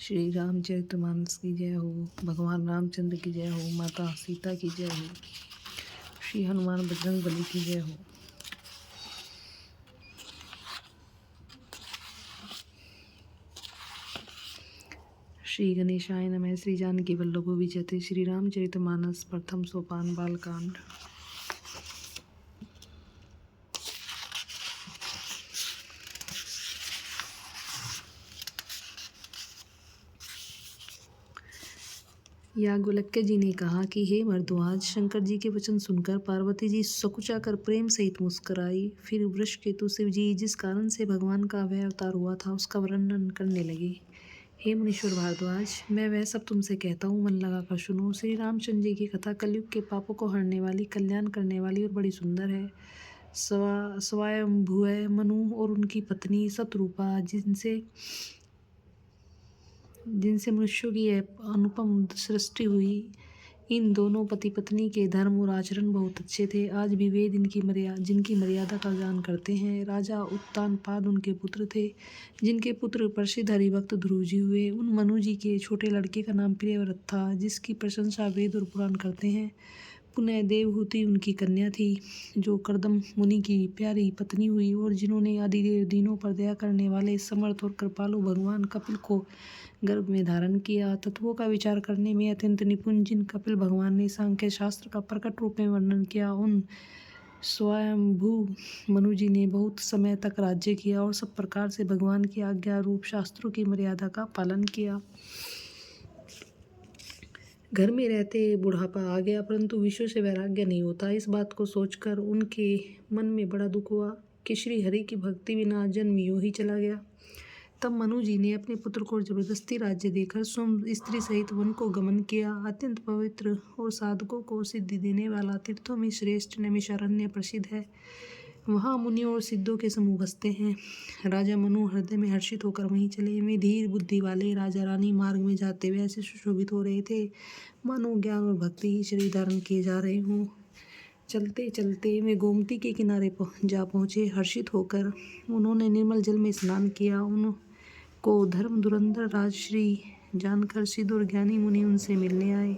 श्री रामचरितमानस की जय हो। भगवान रामचंद्र की जय हो। माता सीता की जय हो। श्री हनुमान बजरंग बली की जय हो। श्री गणेशाय नमः। श्री जानकी वल्लभो विजयते। श्री रामचरितमानस प्रथम सोपान बालकांड। याज्ञवल्क्य जी ने कहा कि हे मर्दध्वज, शंकर जी के वचन सुनकर पार्वती जी सकुचाकर प्रेम सहित मुस्कुराई। फिर वृषकेतु शिव जी जिस कारण से भगवान का वह अवतार हुआ था उसका वर्णन करने लगे। हे मुनीश्वर भारद्वाज, मैं वह सब तुमसे कहता हूँ, मन लगाकर सुनो। श्री रामचंद्र जी की कथा कलयुग के पापों को हरने वाली, कल्याण करने वाली और बड़ी सुंदर है। स्वयंभुव मनु और उनकी पत्नी शतरूपा, जिनसे मनुष्यों की अनुपम सृष्टि हुई, इन दोनों पति पत्नी के धर्म और आचरण बहुत अच्छे थे। आज भी वे जिनकी मर्यादा का ज्ञान करते हैं। राजा उत्तानपाद उनके पुत्र थे, जिनके पुत्र प्रसिद्ध हरिभक्त ध्रुव जी हुए। उन मनु जी के छोटे लड़के का नाम प्रियव्रत था, जिसकी प्रशंसा वेद और पुराण करते हैं। पुनः देवहूति उनकी कन्या थी, जो कर्दम मुनि की प्यारी पत्नी हुई और जिन्होंने आदिदेव दीनों पर दया करने वाले समर्थ और कृपालु भगवान कपिल को गर्भ में धारण किया। तत्वों का विचार करने में अत्यंत निपुण जिन कपिल भगवान ने सांख्य शास्त्र का प्रकट रूप में वर्णन किया, उन स्वयंभू मनु जी ने बहुत समय तक राज्य किया और सब प्रकार से भगवान की आज्ञा रूप शास्त्रों की मर्यादा का पालन किया। घर में रहते बुढ़ापा आ गया, परंतु विषयों से वैराग्य नहीं होता। इस बात को सोचकर उनके मन में बड़ा दुख हुआ कि श्री हरि की भक्ति बिना जन्म यूं ही चला गया। तब मनु जी ने अपने पुत्र को जबरदस्ती राज्य देकर स्वयं स्त्री सहित वन को गमन किया। अत्यंत पवित्र और साधकों को सिद्धि देने वाला तीर्थों में श्रेष्ठ नैमिषारण्य प्रसिद्ध है। वहाँ मुनियों और सिद्धों के समूह बसते हैं। राजा मनु हृदय में हर्षित होकर वहीं चले। वे धीर बुद्धि वाले राजा रानी मार्ग में जाते हुए ऐसे सुशोभित हो रहे थे मानो ज्ञान और भक्ति ही शरीर धारण किए जा रहे हों। चलते चलते वे गोमती के किनारे जा पहुँचे। हर्षित होकर उन्होंने निर्मल जल में स्नान किया। उनको धर्म धुरंधर राजश्री जानकर सिद्ध और ज्ञानी मुनि उनसे मिलने आए।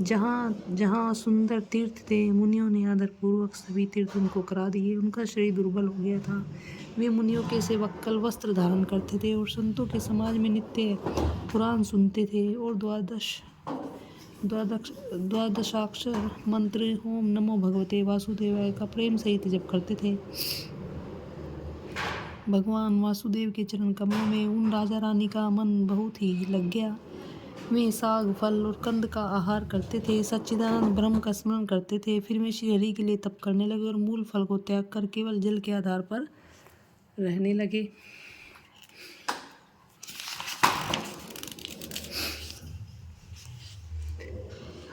जहाँ जहाँ सुंदर तीर्थ थे, मुनियों ने आदरपूर्वक सभी तीर्थ उनको करा दिए। उनका शरीर दुर्बल हो गया था। वे मुनियों के से वक्कल वस्त्र धारण करते थे और संतों के समाज में नित्य पुराण सुनते थे और द्वादशाक्षर मंत्र ओम नमो भगवते वासुदेवाय का प्रेम सहित जप करते थे। भगवान वासुदेव के चरण कमलों में उन राजा रानी का मन बहुत ही लग गया। वे साग फल और कंद का आहार करते थे, सच्चिदानंद ब्रह्म का स्मरण करते थे। फिर वे श्री हरि के लिए तप करने लगे और मूल फल को त्याग कर केवल जल के आधार पर रहने लगे।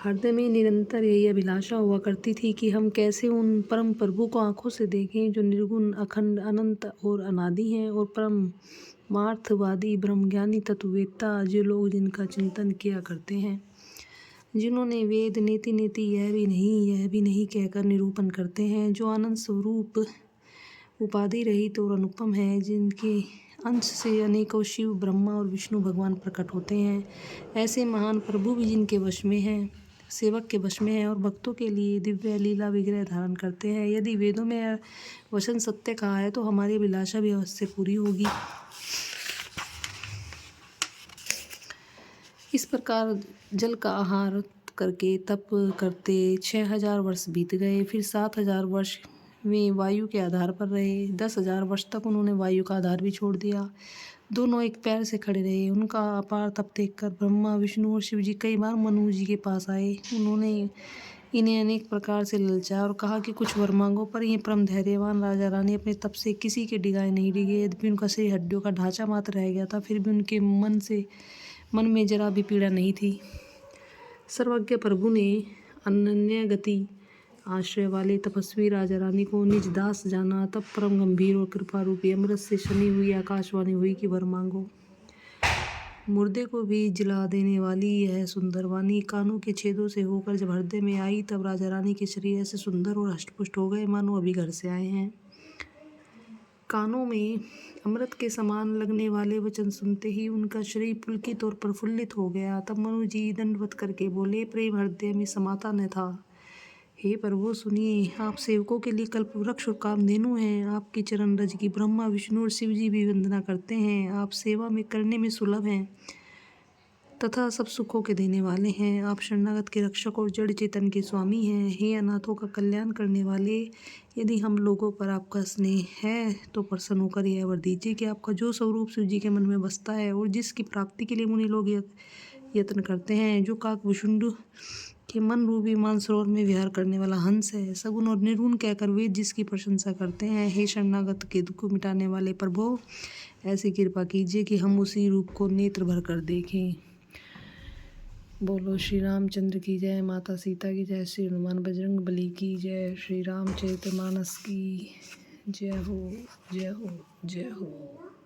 हृदय में निरंतर यही अभिलाषा हुआ करती थी कि हम कैसे उन परम प्रभु को आंखों से देखें, जो निर्गुण, अखंड, अनंत और अनादि हैं, और परमार्थवादी ब्रह्मज्ञानी तत्ववेत्ता, जो लोग जिनका चिंतन किया करते हैं, जिन्होंने वेद नेति नेति यह भी नहीं कहकर निरूपण करते हैं, जो आनंद स्वरूप उपाधि रहित और अनुपम है, जिनके अंश से अनेकों शिव, ब्रह्मा और विष्णु भगवान प्रकट होते हैं। ऐसे महान प्रभु भी जिनके वश में हैं, सेवक के वश में है और भक्तों के लिए दिव्य लीला विग्रह धारण करते हैं। यदि वेदों में वचन सत्य कहा है तो हमारी अभिलाषा भी अवश्य पूरी होगी। इस प्रकार जल का आहार करके तप करते 6000 वर्ष बीत गए। फिर 7000 वर्ष वे वायु के आधार पर रहे। 10,000 वर्ष तक उन्होंने वायु का आधार भी छोड़ दिया। दोनों एक पैर से खड़े रहे। उनका अपार तप देखकर ब्रह्मा, विष्णु और शिव जी कई बार मनु जी के पास आए। उन्होंने इन्हें अनेक प्रकार से ललचाया और कहा कि कुछ वर मांगो, पर ये परम धैर्यवान राजा रानी अपने तप से किसी के डिगाए नहीं डिगे। यद्यपि उनका शरीर हड्डियों का ढांचा मात्र रह गया था, फिर भी उनके मन में जरा भी पीड़ा नहीं थी। सर्वज्ञ प्रभु ने अनन्य गति आश्रय वाले तपस्वी राजा रानी को निज दास जाना। तब परम गंभीर और कृपा रूपी अमृत से शनि हुई आकाशवाणी हुई कि वर मांगो। मुर्दे को भी जिला देने वाली यह सुंदर वाणी कानों के छेदों से होकर जब हृदय में आई, तब राजा रानी के शरीर ऐसे सुंदर और हष्टपुष्ट हो गए मानो अभी घर से आए हैं। कानों में अमृत के समान लगने वाले वचन सुनते ही उनका शरीर पुलकित और प्रफुल्लित हो गया। तब मनु जी दंडवत करके बोले, प्रेम हृदय में समाता न था। हे प्रभु सुनिए, आप सेवकों के लिए कल्प वृक्ष और कामधेनु हैं। आपकी चरण रज की ब्रह्मा विष्णु और शिव जी भी वंदना करते हैं। आप सेवा में करने में सुलभ हैं तथा सब सुखों के देने वाले हैं। आप शरणागत के रक्षक और जड़ चेतन के स्वामी हैं। हे अनाथों का कल्याण करने वाले, यदि हम लोगों पर आपका स्नेह है तो प्रसन्न होकर यह वर दीजिए कि आपका जो स्वरूप शिव जी के मन में बसता है और जिसकी प्राप्ति के लिए मुनि लोग यत्न करते हैं, जो काकभुषुंड के मन रूपी मानसरोवर में विहार करने वाला हंस है, सगुण और निर्गुण कहकर वेद जिसकी प्रशंसा करते हैं, हे शरणागत के दुख मिटाने वाले प्रभु, ऐसी कृपा कीजिए कि हम उसी रूप को नेत्र भर कर देखें। बोलो श्री रामचंद्र की जय, माता सीता की जय, श्री हनुमान बजरंग बली की जय, श्री रामचरितमानस की जय हो, जय हो, जय हो।